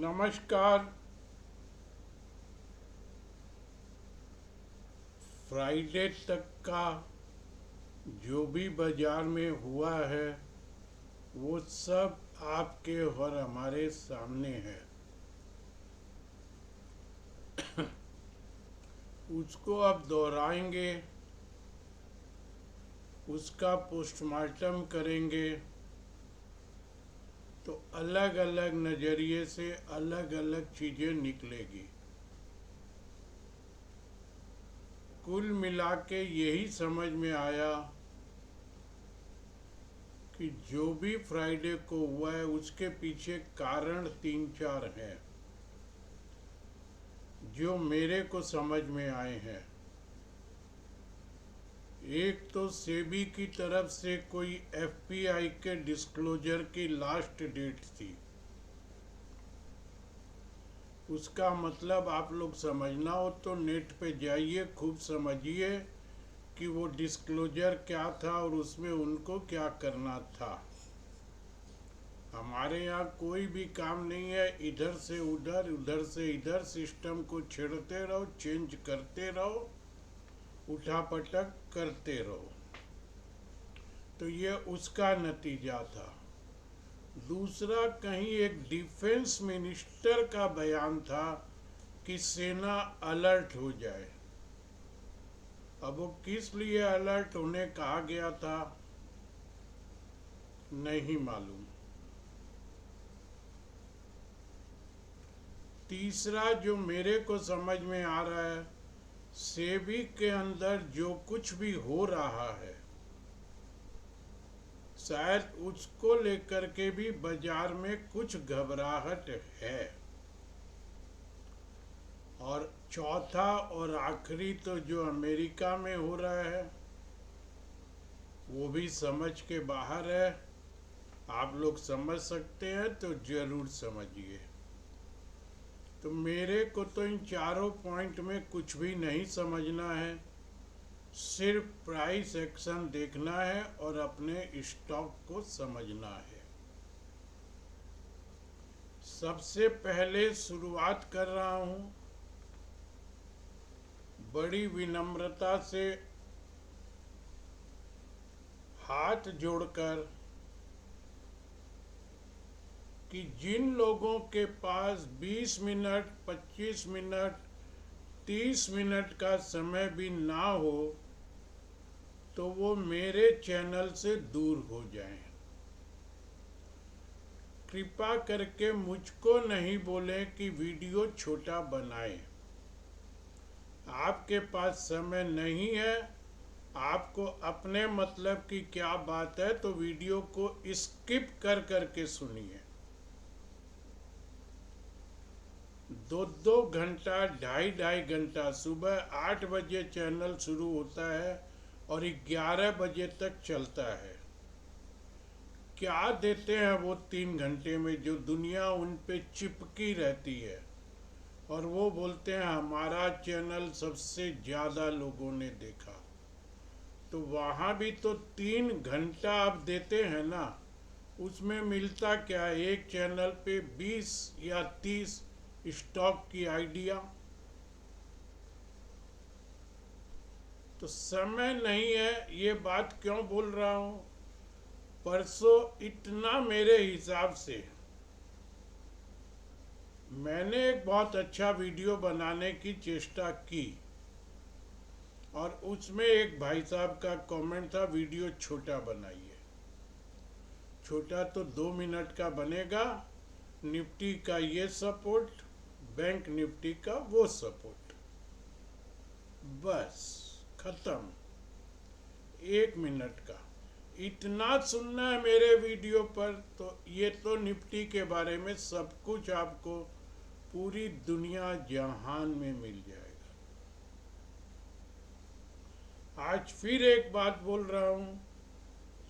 नमस्कार। फ्राइडे तक का जो भी बाजार में हुआ है वो सब आपके और हमारे सामने है। उसको अब दोहराएंगे, उसका पोस्टमार्टम करेंगे तो अलग अलग नज़रिए से अलग अलग चीज़ें निकलेगी। कुल मिला के यही समझ में आया कि जो भी फ्राइडे को हुआ है उसके पीछे कारण तीन चार हैं जो मेरे को समझ में आए हैं। एक तो सेबी की तरफ से कोई एफपीआई के डिस्क्लोजर की लास्ट डेट थी। उसका मतलब आप लोग समझना हो तो नेट पे जाइए, खूब समझिए कि वो डिस्क्लोजर क्या था और उसमें उनको क्या करना था। हमारे यहाँ कोई भी काम नहीं है, इधर से उधर उधर से इधर सिस्टम को छेड़ते रहो, चेंज करते रहो, उठापटक करते रहो। तो ये उसका नतीजा था। दूसरा, कहीं एक डिफेंस मिनिस्टर का बयान था कि सेना अलर्ट हो जाए। अब वो किस लिए अलर्ट होने कहा गया था नहीं मालूम। तीसरा जो मेरे को समझ में आ रहा है, सेबी के अंदर जो कुछ भी हो रहा है शायद उसको लेकर के भी बाजार में कुछ घबराहट है। और चौथा और आखिरी तो जो अमेरिका में हो रहा है वो भी समझ के बाहर है। आप लोग समझ सकते हैं तो जरूर समझिए। तो मेरे को तो इन चारों पॉइंट में कुछ भी नहीं समझना है, सिर्फ प्राइस एक्शन देखना है और अपने स्टॉक को समझना है। सबसे पहले शुरुआत कर रहा हूं बड़ी विनम्रता से हाथ जोड़कर कि जिन लोगों के पास 20 मिनट, 25 मिनट, 30 मिनट का समय भी ना हो तो वो मेरे चैनल से दूर हो जाएं। कृपा करके मुझको नहीं बोलें कि वीडियो छोटा बनाएं। आपके पास समय नहीं है, आपको अपने मतलब की क्या बात है तो वीडियो को स्किप कर करके सुनिए। 2-2 घंटा, 2.5-2.5 घंटा, सुबह 8 बजे चैनल शुरू होता है और 11 बजे तक चलता है। क्या देते हैं वो 3 घंटे में जो दुनिया उन पे चिपकी रहती है, और वो बोलते हैं हमारा चैनल सबसे ज़्यादा लोगों ने देखा। तो वहाँ भी तो 3 घंटा आप देते हैं ना, उसमें मिलता क्या है? एक चैनल पे 20 या 30 स्टॉक की आइडिया। तो समय नहीं है, ये बात क्यों बोल रहा हूँ? परसों इतना मेरे हिसाब से मैंने एक बहुत अच्छा वीडियो बनाने की चेष्टा की और उसमें एक भाई साहब का कमेंट था वीडियो छोटा बनाइए। छोटा तो 2 मिनट का बनेगा, निफ्टी का ये सपोर्ट, बैंक निफ्टी का वो सपोर्ट, बस खत्म। 1 मिनट का इतना सुनना है मेरे वीडियो पर तो ये तो निफ्टी के बारे में सब कुछ आपको पूरी दुनिया जहान में मिल जाएगा। आज फिर एक बात बोल रहा हूँ,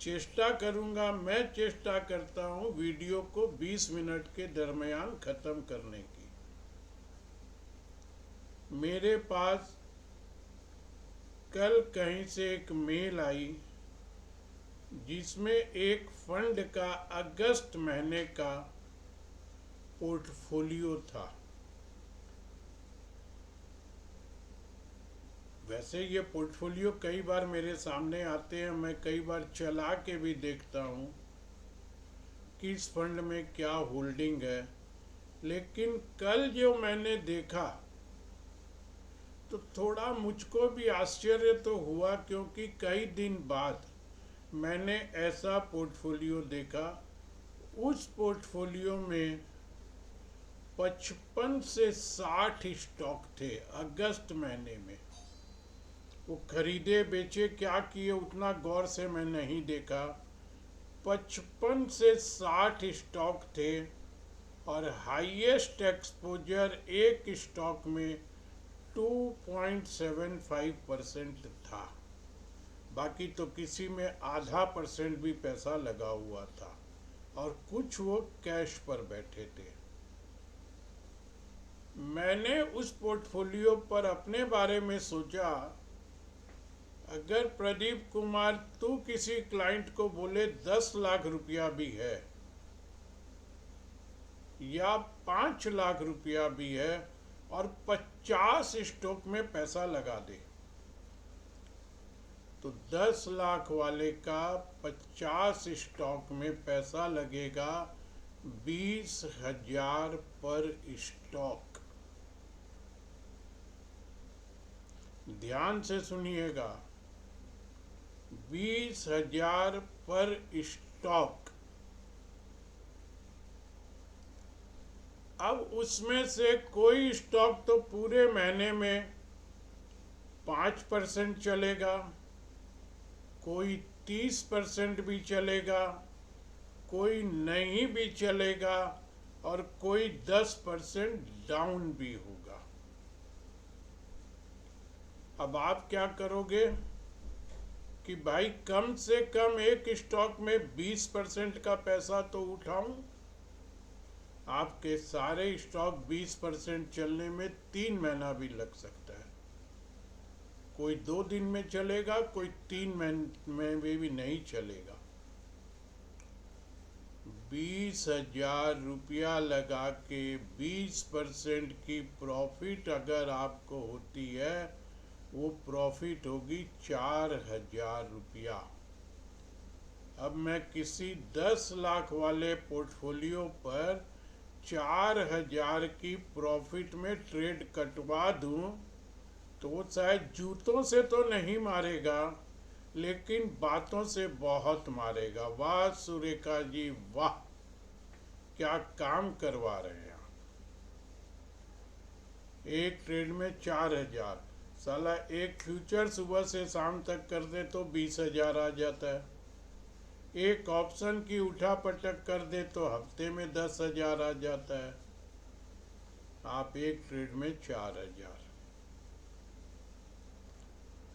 चेष्टा करूँगा, मैं चेष्टा करता हूँ वीडियो को 20 मिनट के दरमियान ख़त्म करने की। मेरे पास कल कहीं से एक मेल आई जिसमें एक फंड का अगस्त महीने का पोर्टफोलियो था। वैसे ये पोर्टफोलियो कई बार मेरे सामने आते हैं, मैं कई बार चला के भी देखता हूँ किस फंड में क्या होल्डिंग है। लेकिन कल जो मैंने देखा तो थोड़ा मुझको भी आश्चर्य तो हुआ, क्योंकि कई दिन बाद मैंने ऐसा पोर्टफोलियो देखा। उस पोर्टफोलियो में 55 से 60 स्टॉक थे अगस्त महीने में। वो खरीदे बेचे क्या किए उतना गौर से मैं नहीं देखा। 55 से 60 स्टॉक थे और हाईएस्ट एक्सपोजर एक स्टॉक में 2.75% था। बाकी तो किसी में ½ % भी पैसा लगा हुआ था और कुछ वो कैश पर बैठे थे। मैंने उस पोर्टफोलियो पर अपने बारे में सोचा, अगर प्रदीप कुमार तू किसी क्लाइंट को बोले 10 लाख रुपया भी है या 5 लाख रुपया भी है और 50 स्टॉक में पैसा लगा दे, तो 10 लाख वाले का 50 स्टॉक में पैसा लगेगा 20,000 पर स्टॉक। ध्यान से सुनिएगा, 20,000 पर स्टॉक। अब उसमें से कोई स्टॉक तो पूरे महीने में 5% चलेगा, कोई 30% भी चलेगा, कोई नहीं भी चलेगा और कोई 10% डाउन भी होगा। अब आप क्या करोगे कि भाई कम से कम एक स्टॉक में 20% का पैसा तो उठाऊं। आपके सारे स्टॉक 20% चलने में 3 महीना भी लग सकता है। कोई 2 दिन में चलेगा, कोई 3 महीने में भी नहीं चलेगा। 20,000 रुपया लगा के 20% की प्रॉफिट अगर आपको होती है, वो प्रॉफिट होगी 4,000 रुपया। अब मैं किसी 10 लाख वाले पोर्टफोलियो पर 4,000 की प्रॉफिट में ट्रेड कटवा दूं तो वो शायद जूतों से तो नहीं मारेगा, लेकिन बातों से बहुत मारेगा। वाह सुरेखा जी वाह, क्या काम करवा रहे हैं। एक ट्रेड में 4,000, साला एक फ्यूचर सुबह से शाम तक कर दे तो 20,000 आ जाता है। एक ऑप्शन की उठा पटक कर दे तो हफ्ते में 10,000 आ जाता है। आप एक ट्रेड में 4,000,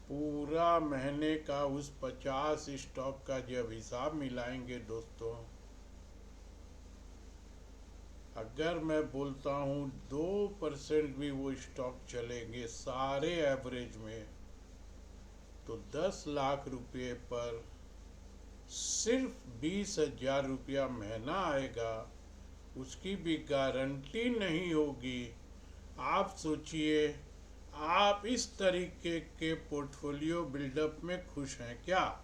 पूरा महीने का उस 50 स्टॉक का जब हिसाब मिलाएंगे दोस्तों, अगर मैं बोलता हूँ 2% भी वो स्टॉक चलेंगे सारे एवरेज में, तो 10 लाख रुपये पर सिर्फ 20,000 रुपया महीना आएगा, उसकी भी गारंटी नहीं होगी। आप सोचिए, आप इस तरीके के पोर्टफोलियो बिल्डअप में खुश हैं क्या?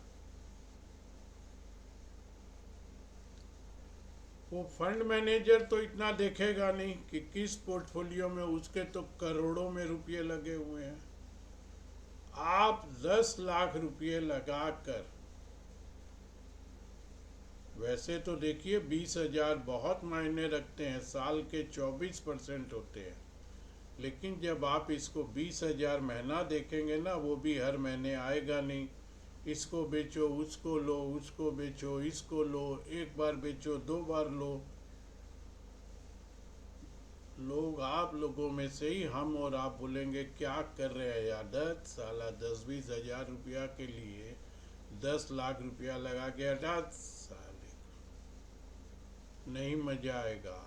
वो फंड मैनेजर तो इतना देखेगा नहीं कि किस पोर्टफोलियो में उसके तो करोड़ों में रुपये लगे हुए हैं। आप 10 लाख रुपये लगाकर, वैसे तो देखिए 20,000 बहुत मायने रखते हैं, साल के 24% होते हैं, लेकिन जब आप इसको 20,000 महीना देखेंगे ना, वो भी हर महीने आएगा नहीं। इसको बेचो, उसको लो, उसको बेचो, इसको लो, एक बार बेचो, 2 बार लो। लोग, आप लोगों में से ही हम और आप बोलेंगे क्या कर रहे हैं यार, 10 साला 10-20 हजार रुपया के लिए 10 लाख रुपया लगा के हटा साले, नहीं मजा आएगा।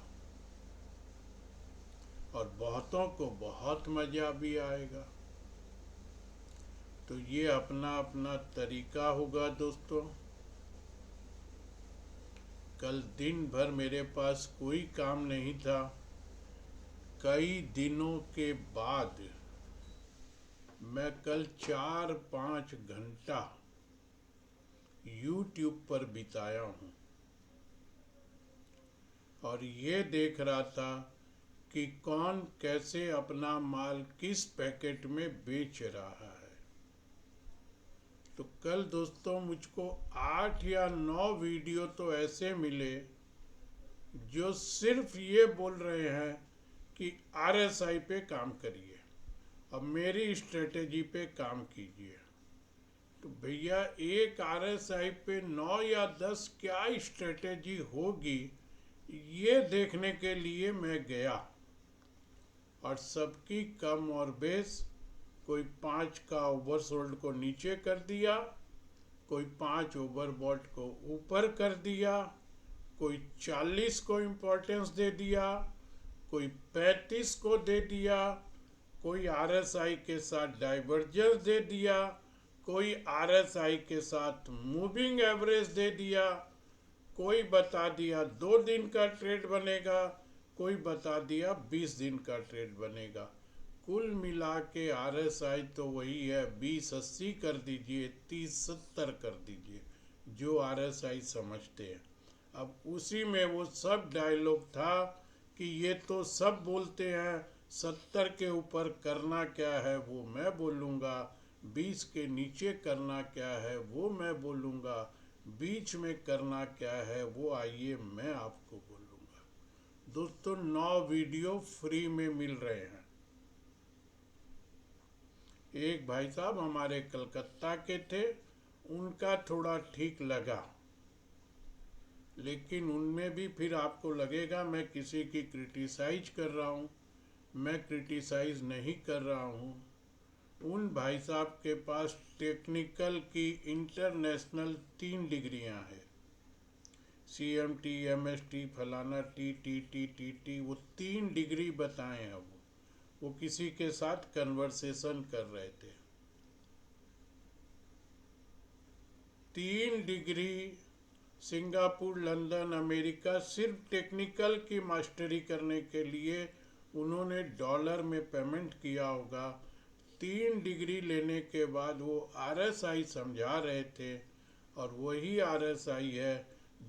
और बहुतों को बहुत मजा भी आएगा। तो ये अपना अपना तरीका होगा दोस्तों। कल दिन भर मेरे पास कोई काम नहीं था। कई दिनों के बाद मैं कल 4-5 घंटा YouTube पर बिताया हूँ और ये देख रहा था कि कौन कैसे अपना माल किस पैकेट में बेच रहा है। तो कल दोस्तों मुझको 8 या 9 वीडियो तो ऐसे मिले जो सिर्फ ये बोल रहे हैं कि RSI पे काम करिए और मेरी स्ट्रेटेजी पे काम कीजिए। तो भैया एक RSI पे 9 या 10 क्या स्ट्रेटेजी होगी, ये देखने के लिए मैं गया और सबकी कम और बेस, कोई 5 का ओवरसोल्ड को नीचे कर दिया, कोई 5 ओवरबॉट को ऊपर कर दिया, कोई 40 को इम्पोर्टेंस दे दिया, कोई 35 को दे दिया, कोई RSI के साथ डाइवर्जेंस दे दिया, कोई RSI के साथ मूविंग एवरेज दे दिया, कोई बता दिया 2 दिन का ट्रेड बनेगा, कोई बता दिया 20 दिन का ट्रेड बनेगा। कुल मिला के RSI तो वही है, 20-80 कर दीजिए, 30-70 कर दीजिए, जो RSI समझते हैं। अब उसी में वो सब डायलॉग था कि ये तो सब बोलते हैं 70 के ऊपर करना क्या है वो मैं बोलूँगा, 20 के नीचे करना क्या है वो मैं बोलूँगा, बीच में करना क्या है वो आइए मैं आपको बोलूँगा। दोस्तों 9 वीडियो फ्री में मिल रहे हैं। एक भाई साहब हमारे कलकत्ता के थे, उनका थोड़ा ठीक लगा, लेकिन उनमें भी फिर आपको लगेगा मैं किसी की क्रिटिसाइज कर रहा हूँ। मैं क्रिटिसाइज नहीं कर रहा हूँ। उन भाई साहब के पास टेक्निकल की इंटरनेशनल 3 डिग्रियाँ हैं, CMT, MST, फलाना TTT, वो 3 डिग्री बताए हैं। वो किसी के साथ कन्वर्सेशन कर रहे थे। 3 डिग्री सिंगापुर, लंदन, अमेरिका, सिर्फ टेक्निकल की मास्टरी करने के लिए उन्होंने डॉलर में पेमेंट किया होगा। 3 डिग्री लेने के बाद वो RSI समझा रहे थे और वही RSI है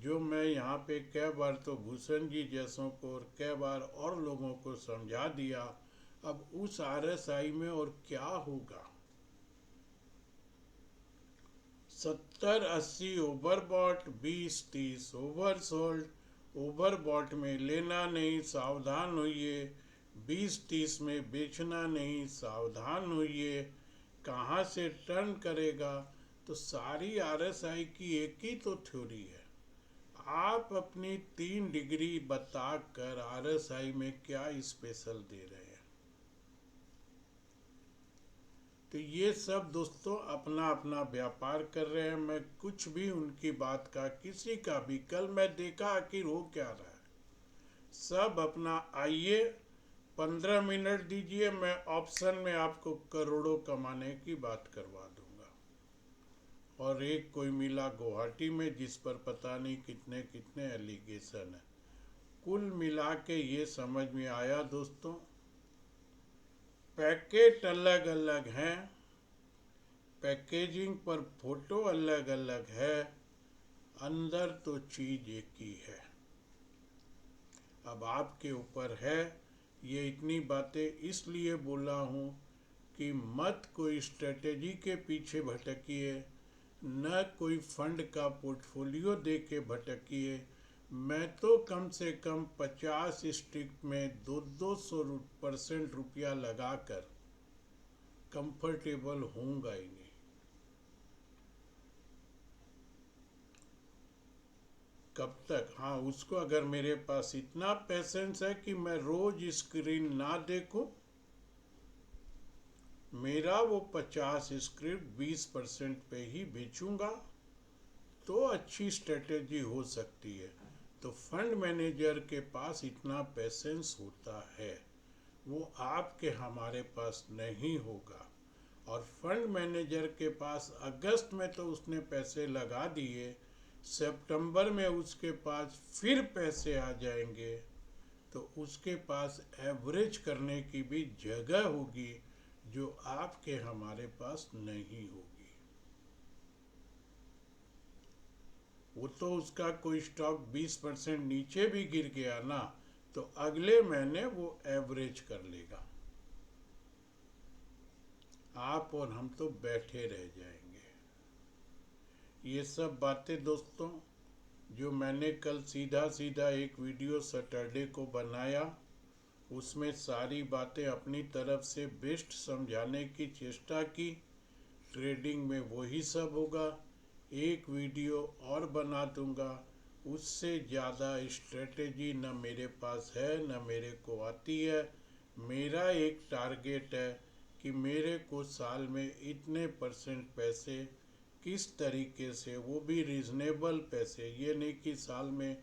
जो मैं यहाँ पे कई बार तो भूषण जी जैसों को और कई बार और लोगों को समझा दिया। अब उस RSI में और क्या होगा। 70-80 ओवरबॉट, 20-30 ओवरसोल्ड। ओवरबॉट में लेना नहीं, सावधान होइए। 20-30 में बेचना नहीं, सावधान होइए। कहाँ से टर्न करेगा, तो सारी RSI की एक ही तो थ्योरी है। आप अपनी 3 डिग्री बताकर RSI में क्या स्पेशल दे रहे हैं। तो ये सब दोस्तों अपना अपना व्यापार कर रहे हैं। मैं कुछ भी उनकी बात का, किसी का भी, कल मैं देखा आखिर हो क्या रहा है। सब अपना आइए, 15 मिनट दीजिए, मैं ऑप्शन में आपको करोड़ों कमाने की बात करवा दूंगा। और एक कोई मिला गुवाहाटी में जिस पर पता नहीं कितने कितने एलिगेशन है। कुल मिला के ये समझ में आया दोस्तों, पैकेट अलग अलग हैं, पैकेजिंग पर फोटो अलग अलग है, अंदर तो चीज एक ही है। अब आपके ऊपर है। ये इतनी बातें इसलिए बोला हूँ कि मत कोई स्ट्रेटेजी के पीछे भटकिए, न कोई फंड का पोर्टफोलियो दे के भटकिए। मैं तो कम से कम 50 स्टिक में 200% रुपया लगाकर कंफर्टेबल होऊंगा ही नहीं। कब तक, हाँ, उसको अगर मेरे पास इतना पेशेंस है कि मैं रोज स्क्रीन ना देखूं, मेरा वो 50 स्क्रिप्ट 20% पे ही बेचूंगा, तो अच्छी स्ट्रेटेजी हो सकती है। तो फंड मैनेजर के पास इतना पेशेंस होता है, वो आपके हमारे पास नहीं होगा। और फंड मैनेजर के पास अगस्त में तो उसने पैसे लगा दिए, सितंबर में उसके पास फिर पैसे आ जाएंगे, तो उसके पास एवरेज करने की भी जगह होगी जो आपके हमारे पास नहीं होगी। वो तो उसका कोई स्टॉक 20% नीचे भी गिर गया ना, तो अगले महीने वो एवरेज कर लेगा। आप और हम तो बैठे रह जाएंगे। ये सब बातें दोस्तों, जो मैंने कल सीधा सीधा एक वीडियो सैटरडे को बनाया, उसमें सारी बातें अपनी तरफ से बेस्ट समझाने की चेष्टा की। ट्रेडिंग में वही सब होगा। एक वीडियो और बना दूंगा, उससे ज़्यादा स्ट्रेटेजी न मेरे पास है न मेरे को आती है। मेरा एक टारगेट है कि मेरे को साल में इतने परसेंट पैसे किस तरीके से, वो भी रीजनेबल पैसे, ये नहीं कि साल में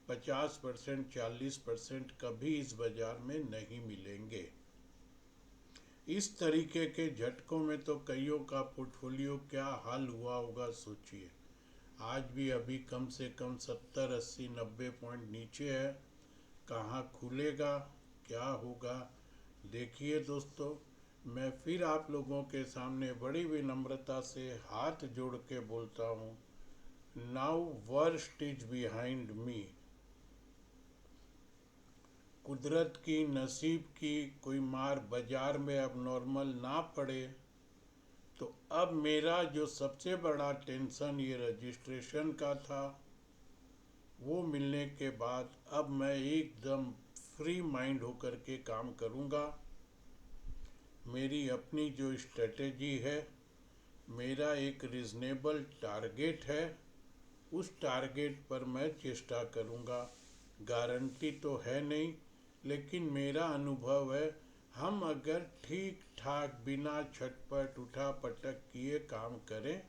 50% 40% कभी इस बाजार में नहीं मिलेंगे। इस तरीके के झटकों में तो कईयों का पोर्टफोलियो क्या हाल हुआ होगा सोचिए। आज भी अभी कम से कम 70 80 90 पॉइंट नीचे है। कहाँ खुलेगा, क्या होगा, देखिए दोस्तों। मैं फिर आप लोगों के सामने बड़ी विनम्रता से हाथ जोड़ के बोलता हूँ, now worst is behind me. कुदरत की, नसीब की कोई मार बाजार में अब नॉर्मल ना पड़े, तो अब मेरा जो सबसे बड़ा टेंशन ये रजिस्ट्रेशन का था, वो मिलने के बाद अब मैं एकदम फ्री माइंड होकर के काम करूँगा। मेरी अपनी जो स्ट्रेटेजी है, मेरा एक रीज़नेबल टारगेट है, उस टारगेट पर मैं चेष्टा करूँगा। गारंटी तो है नहीं, लेकिन मेरा अनुभव है, हम अगर ठीक ठाक बिना छटपट उठा पटक किए काम करें,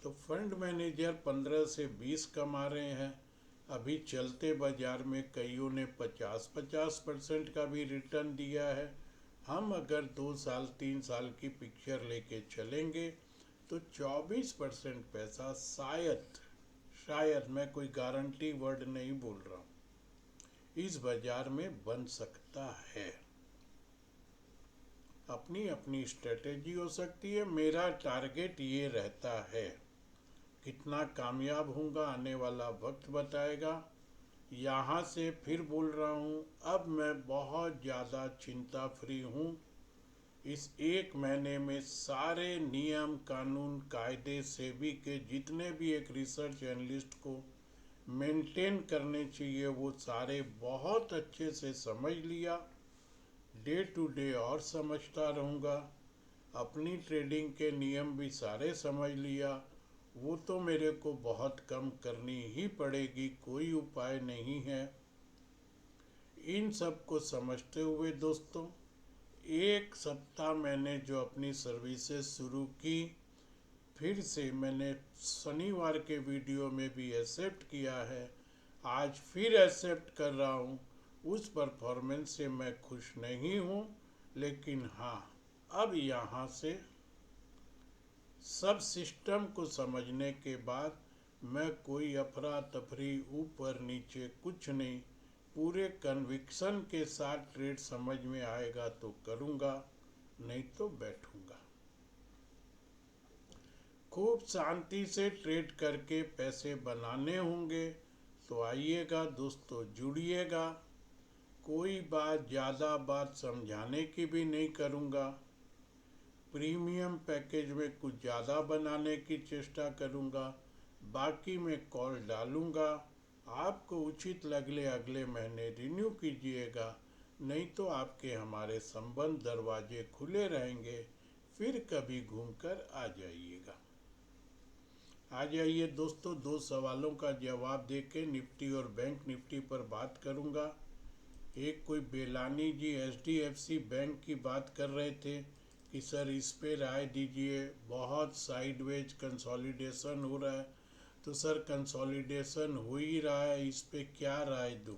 तो फंड मैनेजर 15 से 20 कमा रहे हैं। अभी चलते बाजार में कईयों ने 50-50% का भी रिटर्न दिया है। हम अगर 2 साल 3 साल की पिक्चर लेके चलेंगे, तो 24% पैसा शायद, शायद, मैं कोई गारंटी वर्ड नहीं बोल रहा हूँ, इस बाजार में बन सकता है। अपनी अपनी स्ट्रेटेजी हो सकती है। मेरा टारगेट ये रहता है। कितना कामयाब होऊंगा आने वाला वक्त बताएगा। यहाँ से फिर बोल रहा हूँ, अब मैं बहुत ज़्यादा चिंता फ्री हूँ। इस एक महीने में सारे नियम कानून कायदे सेबी के जितने भी एक रिसर्च एनालिस्ट को मेंटेन करने चाहिए, वो सारे बहुत अच्छे से समझ लिया। डे टू डे और समझता रहूँगा। अपनी ट्रेडिंग के नियम भी सारे समझ लिया। वो तो मेरे को बहुत कम करनी ही पड़ेगी, कोई उपाय नहीं है। इन सब को समझते हुए दोस्तों, एक सप्ताह मैंने जो अपनी सर्विसेज शुरू की, फिर से मैंने शनिवार के वीडियो में भी एक्सेप्ट किया है, आज फिर एक्सेप्ट कर रहा हूँ। उस परफॉर्मेंस से मैं खुश नहीं हूँ, लेकिन हाँ, अब यहाँ से सब सिस्टम को समझने के बाद मैं कोई अफरा तफरी ऊपर नीचे कुछ नहीं, पूरे कन्विक्शन के साथ ट्रेड समझ में आएगा तो करूँगा, नहीं तो बैठूँगा। खूब शांति से ट्रेड करके पैसे बनाने होंगे, तो आइएगा दोस्तों, जुड़िएगा। कोई बात ज़्यादा बात समझाने की भी नहीं करूँगा। प्रीमियम पैकेज में कुछ ज़्यादा बनाने की चेष्टा करूँगा। बाकी मैं कॉल डालूँगा। आपको उचित लगले अगले महीने रिन्यू कीजिएगा, नहीं तो आपके हमारे संबंध दरवाजे खुले रहेंगे। फिर कभी घूमकर आ जाइएगा। आ जाइए दोस्तों, 2 सवालों का जवाब देके निफ्टी और बैंक निफ्टी पर बात करूँगा। एक कोई बेलानी जी HDFC बैंक की बात कर रहे थे कि सर इस पे राय दीजिए, बहुत साइडवेज कंसोलिडेशन हो रहा है। तो सर कंसोलिडेशन हो ही रहा है, इस पे क्या राय दूँ।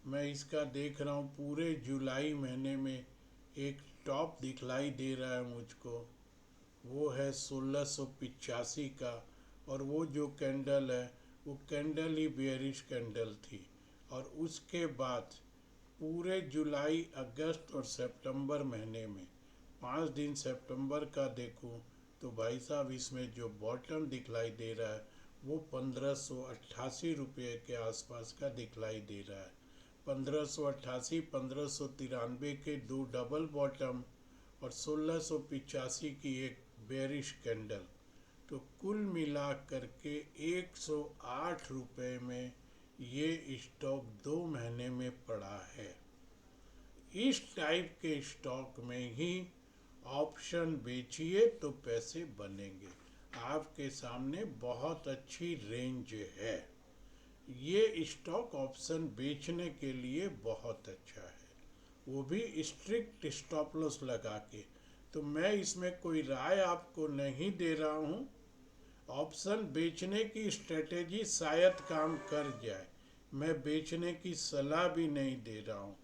मैं इसका देख रहा हूँ, पूरे जुलाई महीने में एक टॉप दिखलाई दे रहा है मुझको, वो है 1685 का। और वो जो कैंडल है वो कैंडल ही बेयरिश कैंडल थी। और उसके बाद पूरे जुलाई, अगस्त और सितंबर महीने में 5 दिन सितंबर का देखूं तो भाई साहब इसमें जो बॉटम दिखलाई दे रहा है वो 1588 रुपये के आसपास का दिखलाई दे रहा है। 1588, 1593 के दो डबल बॉटम और 1685 की एक बेरिश कैंडल, तो कुल मिला करके 108 रुपये में ये स्टॉक 2 महीने में पड़ा है। इस टाइप के स्टॉक में ही ऑप्शन बेचिए तो पैसे बनेंगे। आपके सामने बहुत अच्छी रेंज है, ये स्टॉक ऑप्शन बेचने के लिए बहुत अच्छा है, वो भी स्ट्रिक्ट स्टॉप लॉस लगा के। तो मैं इसमें कोई राय आपको नहीं दे रहा हूँ। ऑप्शन बेचने की स्ट्रेटेजी शायद काम कर जाए, मैं बेचने की सलाह भी नहीं दे रहा हूँ।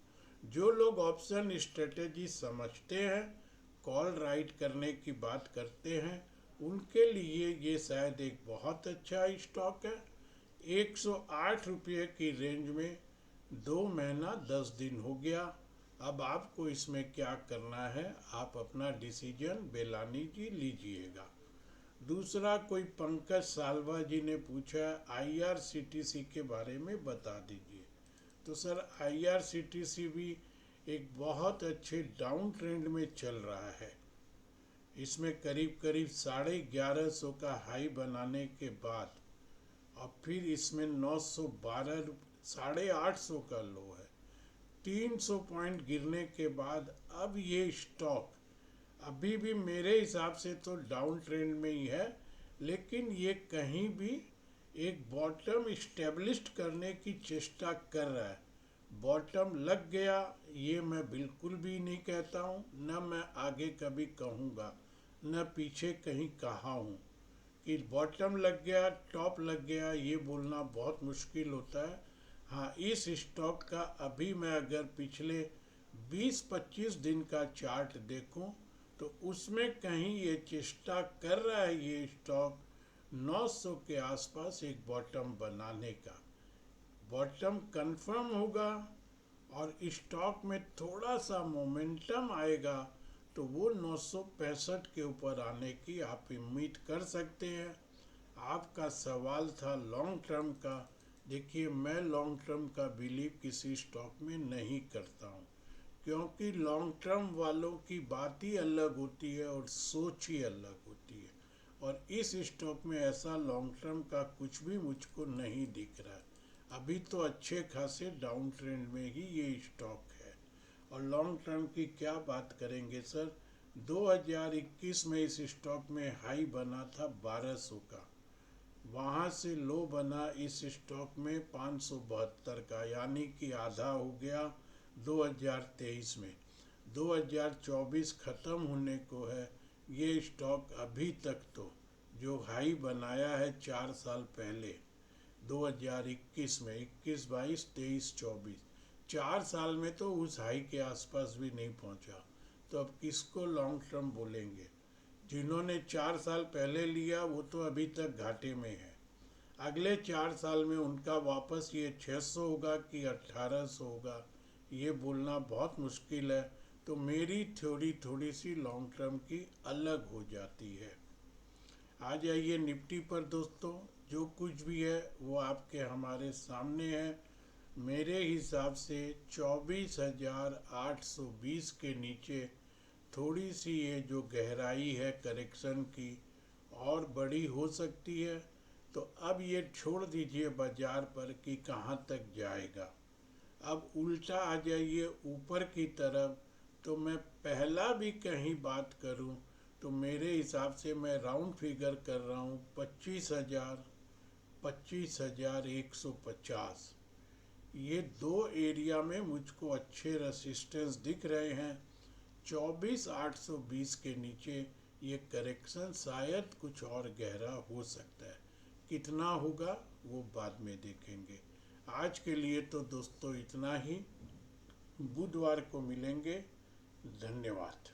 जो लोग ऑप्शन स्ट्रेटेजी समझते हैं, कॉल राइट करने की बात करते हैं, उनके लिए ये शायद एक बहुत अच्छा स्टॉक है। 108 रुपये की रेंज में 2 महीना 10 दिन हो गया। अब आपको इसमें क्या करना है, आप अपना डिसीजन बेलानी जी लीजिएगा। दूसरा, कोई पंकज सालवा जी ने पूछा आईआरसीटीसी के बारे में बता दीजिए। तो सर, आईआरसीटीसी भी एक बहुत अच्छे डाउन ट्रेंड में चल रहा है। इसमें करीब करीब 1150 का हाई बनाने के बाद और फिर इसमें 912, 850 का लो है। 300 पॉइंट गिरने के बाद अब ये स्टॉक अभी भी मेरे हिसाब से तो डाउन ट्रेंड में ही है, लेकिन ये कहीं भी एक बॉटम इस्टेब्लिश्ड करने की चेष्टा कर रहा है। बॉटम लग गया ये मैं बिल्कुल भी नहीं कहता हूँ, न मैं आगे कभी कहूँगा, न पीछे कहीं कहा हूँ कि बॉटम लग गया, टॉप लग गया, ये बोलना बहुत मुश्किल होता है। हाँ, इस स्टॉक का अभी मैं अगर पिछले 20-25 दिन का चार्ट देखूं तो उसमें कहीं ये चेष्टा कर रहा है ये स्टॉक 900 के आसपास एक बॉटम बनाने का। बॉटम कंफर्म होगा और स्टॉक में थोड़ा सा मोमेंटम आएगा तो वो 965 के ऊपर आने की आप उम्मीद कर सकते हैं। आपका सवाल था लॉन्ग टर्म का। देखिए, मैं लॉन्ग टर्म का बिलीव किसी स्टॉक में नहीं करता हूँ, क्योंकि लॉन्ग टर्म वालों की बात ही अलग होती है और सोच ही अलग होती है। और इस स्टॉक में ऐसा लॉन्ग टर्म का कुछ भी मुझको नहीं दिख रहा है। अभी तो अच्छे खासे डाउन ट्रेंड में ही ये स्टॉक है। और लॉन्ग टर्म की क्या बात करेंगे सर, 2021 में इस स्टॉक में हाई बना था 1200 का, वहाँ से लो बना इस स्टॉक में 572 का, यानी कि आधा हो गया 2023 में। 2024 ख़त्म होने को है, ये स्टॉक अभी तक तो जो हाई बनाया है 4 साल पहले 2021 में, 21, 22, 23, 24, 4 साल में तो उस हाई के आसपास भी नहीं पहुंचा। तो अब किसको लॉन्ग टर्म बोलेंगे? जिन्होंने 4 साल पहले लिया वो तो अभी तक घाटे में है। अगले 4 साल में उनका वापस ये 600 होगा कि 1800 होगा, ये बोलना बहुत मुश्किल है। तो मेरी थ्योरी थोड़ी सी लॉन्ग टर्म की अलग हो जाती है। आ जाइए निफ्टी पर दोस्तों, जो कुछ भी है वो आपके हमारे सामने है। मेरे हिसाब से 24,820 के नीचे थोड़ी सी ये जो गहराई है करेक्शन की और बड़ी हो सकती है। तो अब ये छोड़ दीजिए बाजार पर कि कहाँ तक जाएगा। अब उल्टा आ जाइए ऊपर की तरफ। तो मैं पहला भी कहीं बात करूं तो मेरे हिसाब से मैं राउंड फिगर कर रहा हूं 25,000, 25,150। ये दो एरिया में मुझको अच्छे रेसिस्टेंस दिख रहे हैं। 24,820 के नीचे ये करेक्शन शायद कुछ और गहरा हो सकता है। कितना होगा वो बाद में देखेंगे। आज के लिए तो दोस्तों इतना ही। बुधवार को मिलेंगे। धन्यवाद।